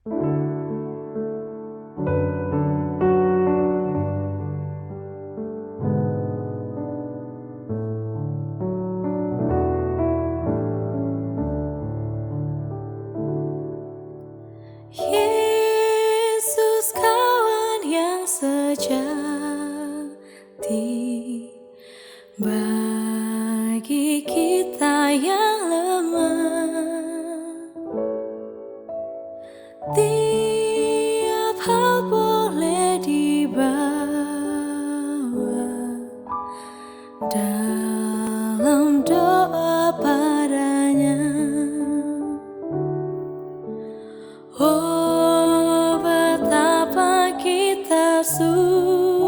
Yesus kawan yang sejati bagi kita yang lemah. Tiap hal boleh dibawa dalam doa padanya. Oh, betapa kita susah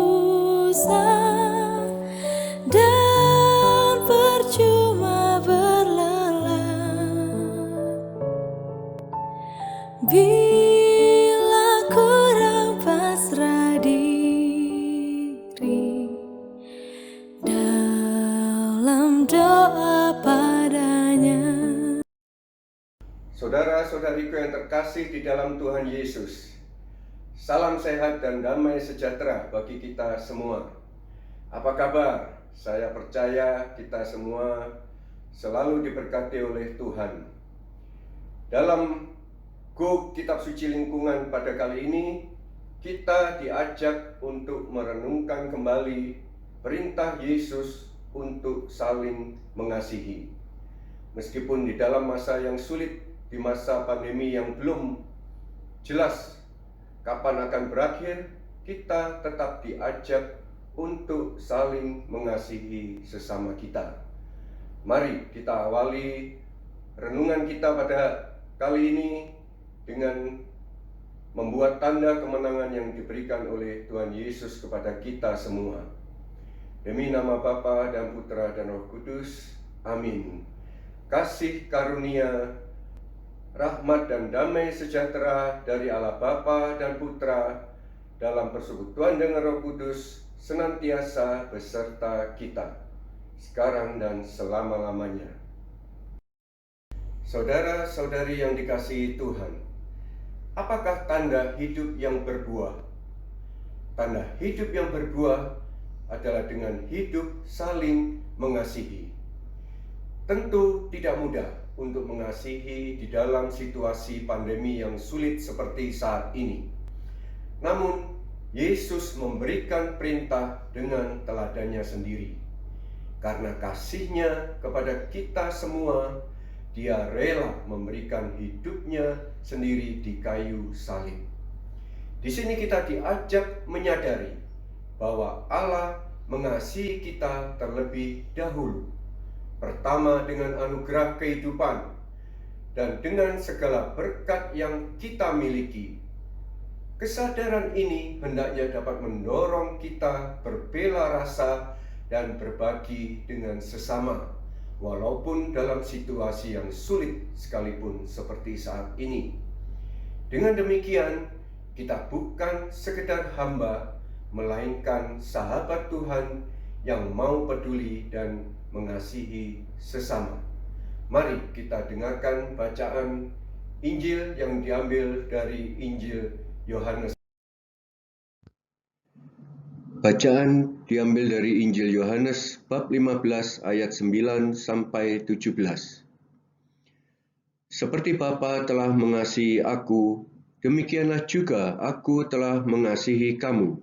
dan percuma berlelah bila kurang pasrah diri dalam doa padanya. Saudara-saudariku yang terkasih di dalam Tuhan Yesus, salam sehat dan damai sejahtera bagi kita semua. Apa kabar? Saya percaya kita semua selalu diberkati oleh Tuhan. Dalam Go Kitab Suci Lingkungan pada kali ini, kita diajak untuk merenungkan kembali perintah Yesus untuk saling mengasihi. Meskipun di dalam masa yang sulit, di masa pandemi yang belum jelas kapan akan berakhir, kita tetap diajak untuk saling mengasihi sesama kita. Mari kita awali renungan kita pada kali ini dengan membuat tanda kemenangan yang diberikan oleh Tuhan Yesus kepada kita semua. Demi nama Bapa dan Putra dan Roh Kudus, amin. Kasih karunia, rahmat dan damai sejahtera dari Allah Bapa dan Putra dalam persekutuan dengan Roh Kudus senantiasa beserta kita, sekarang dan selama-lamanya. Saudara-saudari yang dikasihi Tuhan, apakah tanda hidup yang berbuah? Tanda hidup yang berbuah adalah dengan hidup saling mengasihi. Tentu tidak mudah untuk mengasihi di dalam situasi pandemi yang sulit seperti saat ini. Namun, Yesus memberikan perintah dengan teladannya sendiri. Karena kasih-Nya kepada kita semua, Dia rela memberikan hidupnya sendiri di kayu salib. Di sini kita diajak menyadari bahwa Allah mengasihi kita terlebih dahulu. Pertama dengan anugerah kehidupan dan dengan segala berkat yang kita miliki. Kesadaran ini hendaknya dapat mendorong kita berbela rasa dan berbagi dengan sesama, walaupun dalam situasi yang sulit sekalipun seperti saat ini. Dengan demikian, kita bukan sekedar hamba, melainkan sahabat Tuhan yang mau peduli dan mengasihi sesama. Mari kita dengarkan bacaan Injil yang diambil dari Injil Yohanes. Bacaan diambil dari Injil Yohanes bab 15 ayat 9 sampai 17. Seperti Bapa telah mengasihi aku, demikianlah juga aku telah mengasihi kamu.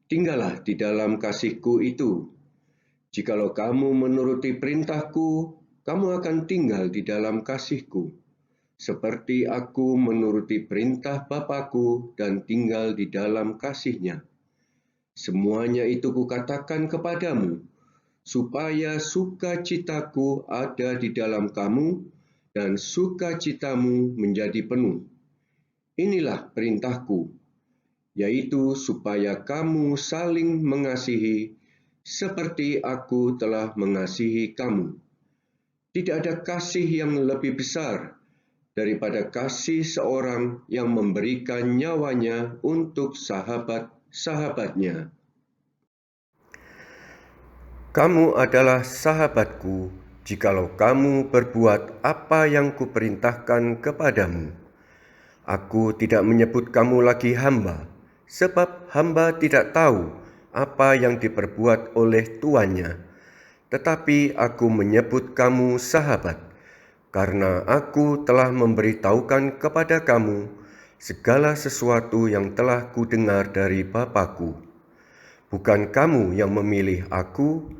Tinggallah di dalam kasih-Ku itu. Jikalau kamu menuruti perintah-Ku, kamu akan tinggal di dalam kasih-Ku, seperti aku menuruti perintah Bapa-Ku dan tinggal di dalam kasih-Nya. Semuanya itu Kukatakan kepadamu, supaya sukacita-Ku ada di dalam kamu dan sukacitamu menjadi penuh. Inilah perintah-Ku, yaitu supaya kamu saling mengasihi seperti aku telah mengasihi kamu. Tidak ada kasih yang lebih besar daripada kasih seorang yang memberikan nyawanya untuk sahabat-sahabatnya. Kamu adalah sahabatku jikalau kamu berbuat apa yang Kuperintahkan kepadamu. Aku tidak menyebut kamu lagi hamba, sebab hamba tidak tahu apa yang diperbuat oleh tuannya. Tetapi aku menyebut kamu sahabat, karena aku telah memberitahukan kepada kamu segala sesuatu yang telah kudengar dari Bapa-Ku. Bukan kamu yang memilih aku,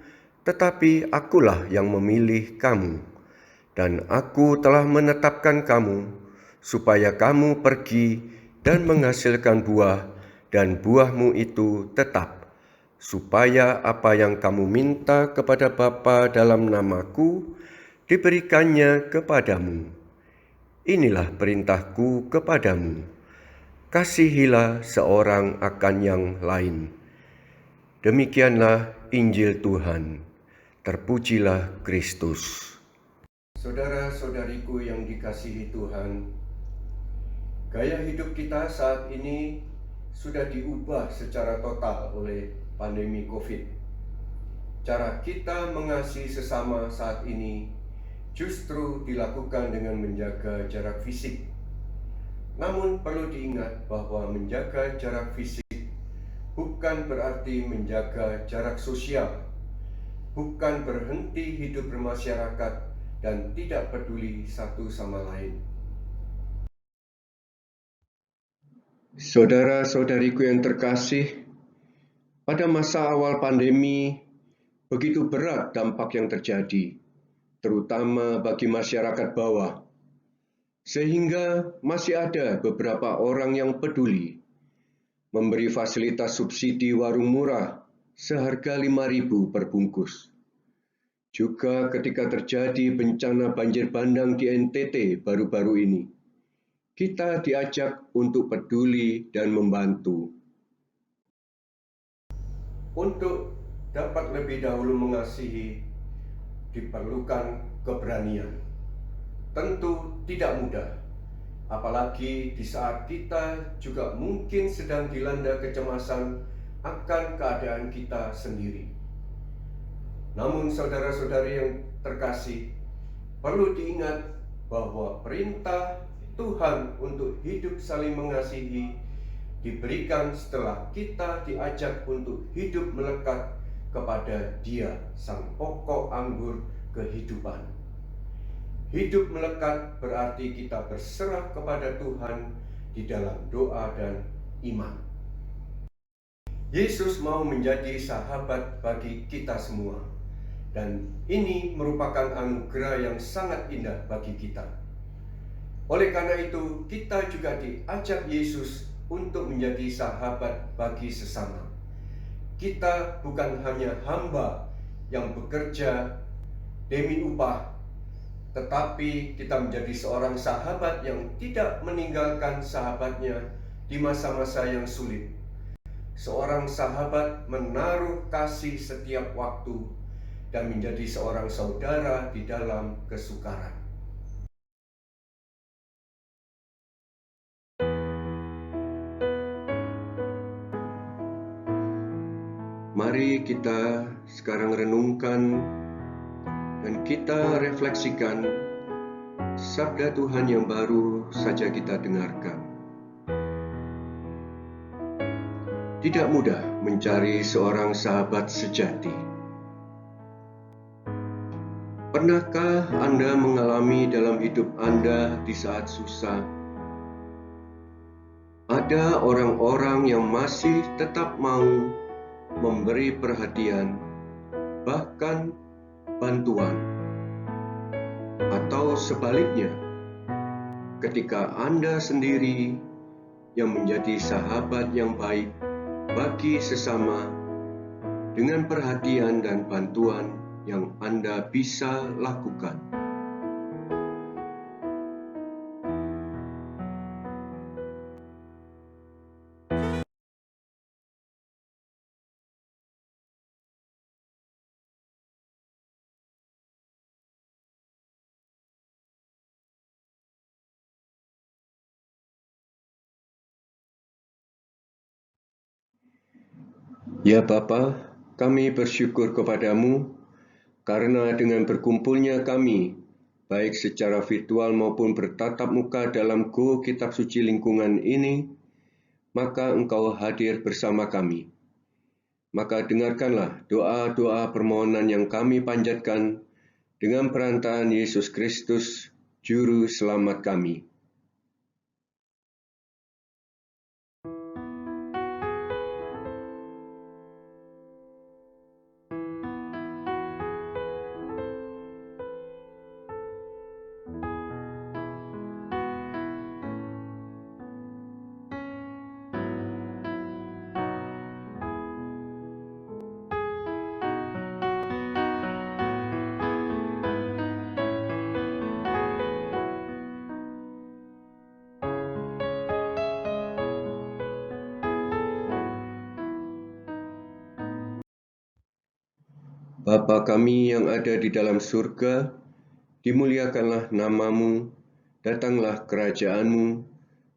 tetapi akulah yang memilih kamu. Dan aku telah menetapkan kamu, supaya kamu pergi dan menghasilkan buah, dan buahmu itu tetap, supaya apa yang kamu minta kepada Bapa dalam namaku, diberikannya kepadamu. Inilah perintahku kepadamu, kasihilah seorang akan yang lain. Demikianlah Injil Tuhan. Terpujilah Kristus. Saudara-saudariku yang dikasihi Tuhan, gaya hidup kita saat ini sudah diubah secara total oleh pandemi COVID. Cara kita mengasihi sesama saat ini justru dilakukan dengan menjaga jarak fisik. Namun perlu diingat bahwa menjaga jarak fisik bukan berarti menjaga jarak sosial, bukan berhenti hidup bermasyarakat dan tidak peduli satu sama lain. Saudara-saudariku yang terkasih, pada masa awal pandemi, begitu berat dampak yang terjadi, terutama bagi masyarakat bawah, sehingga masih ada beberapa orang yang peduli memberi fasilitas subsidi warung murah seharga 5.000 per bungkus. Juga ketika terjadi bencana banjir bandang di NTT baru-baru ini, kita diajak untuk peduli dan membantu. Untuk dapat lebih dahulu mengasihi, diperlukan keberanian. Tentu tidak mudah, apalagi di saat kita juga mungkin sedang dilanda kecemasan akan keadaan kita sendiri. Namun saudara-saudari yang terkasih, perlu diingat bahwa perintah Tuhan untuk hidup saling mengasihi diberikan setelah kita diajak untuk hidup melekat kepada Dia, Sang Pokok Anggur kehidupan. Hidup melekat berarti kita berserah kepada Tuhan di dalam doa dan iman. Yesus mau menjadi sahabat bagi kita semua, dan ini merupakan anugerah yang sangat indah bagi kita. Oleh karena itu, kita juga diajak Yesus untuk menjadi sahabat bagi sesama. Kita bukan hanya hamba yang bekerja demi upah, tetapi kita menjadi seorang sahabat yang tidak meninggalkan sahabatnya di masa-masa yang sulit. Seorang sahabat menaruh kasih setiap waktu dan menjadi seorang saudara di dalam kesukaran. Mari kita sekarang renungkan dan kita refleksikan sabda Tuhan yang baru saja kita dengarkan. Tidak mudah mencari seorang sahabat sejati. Pernahkah Anda mengalami dalam hidup Anda di saat susah? Ada orang-orang yang masih tetap mau memberi perhatian, bahkan bantuan. Atau sebaliknya, ketika Anda sendiri yang menjadi sahabat yang baik bagi sesama dengan perhatian dan bantuan yang Anda bisa lakukan. Ya Bapa, kami bersyukur kepadamu karena dengan berkumpulnya kami baik secara virtual maupun bertatap muka dalam Go Kitab Suci Lingkungan ini, maka Engkau hadir bersama kami. Maka dengarkanlah doa-doa permohonan yang kami panjatkan dengan perantaraan Yesus Kristus, Juru Selamat kami. Bapa kami yang ada di dalam surga, dimuliakanlah nama-Mu, datanglah kerajaan-Mu,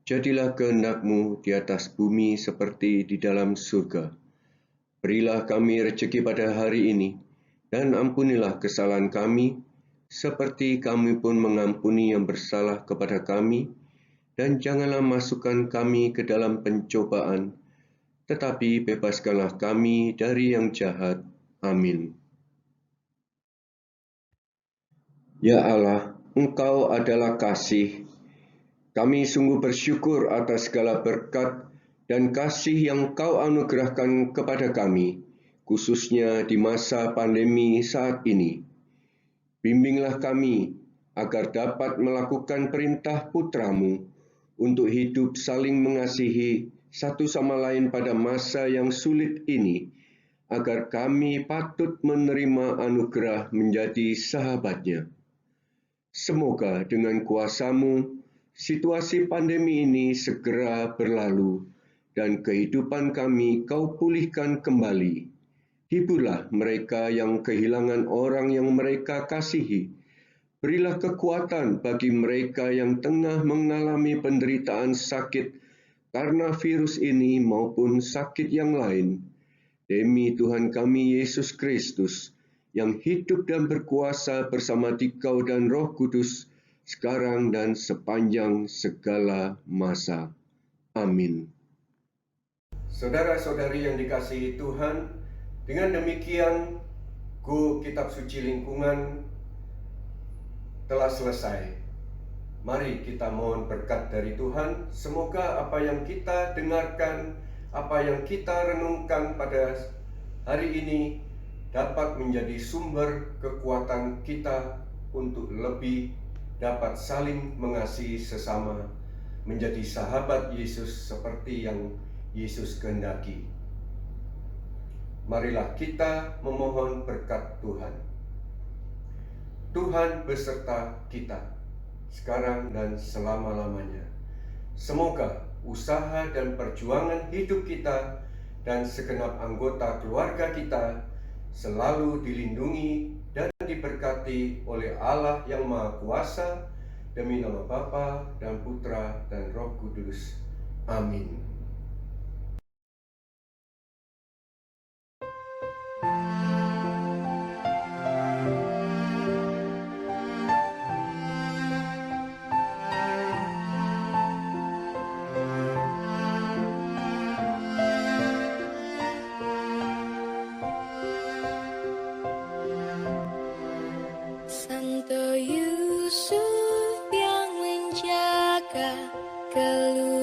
jadilah kehendak-Mu di atas bumi seperti di dalam surga. Berilah kami rezeki pada hari ini, dan ampunilah kesalahan kami, seperti kami pun mengampuni yang bersalah kepada kami, dan janganlah masukkan kami ke dalam pencobaan, tetapi bebaskanlah kami dari yang jahat. Amin. Ya Allah, Engkau adalah kasih. Kami sungguh bersyukur atas segala berkat dan kasih yang Kau anugerahkan kepada kami, khususnya di masa pandemi saat ini. Bimbinglah kami agar dapat melakukan perintah Putra-Mu untuk hidup saling mengasihi satu sama lain pada masa yang sulit ini, agar kami patut menerima anugerah menjadi sahabat-Nya. Semoga dengan kuasa-Mu, situasi pandemi ini segera berlalu dan kehidupan kami Kau pulihkan kembali. Hiburlah mereka yang kehilangan orang yang mereka kasihi. Berilah kekuatan bagi mereka yang tengah mengalami penderitaan sakit karena virus ini maupun sakit yang lain. Demi Tuhan kami Yesus Kristus, yang hidup dan berkuasa bersama Dikau dan Roh Kudus, sekarang dan sepanjang segala masa. Amin. Saudara-saudari yang dikasihi Tuhan, dengan demikian Go Kitab Suci Lingkungan telah selesai. Mari kita mohon berkat dari Tuhan. Semoga apa yang kita dengarkan, apa yang kita renungkan pada hari ini dapat menjadi sumber kekuatan kita untuk lebih dapat saling mengasihi sesama, menjadi sahabat Yesus seperti yang Yesus kehendaki. Marilah kita memohon berkat Tuhan. Tuhan beserta kita, sekarang dan selama-lamanya. Semoga usaha dan perjuangan hidup kita dan segenap anggota keluarga kita selalu dilindungi dan diberkati oleh Allah yang Maha Kuasa, demi nama Bapa dan Putra dan Roh Kudus. Amin. Santo Yusuf yang menjaga keluarga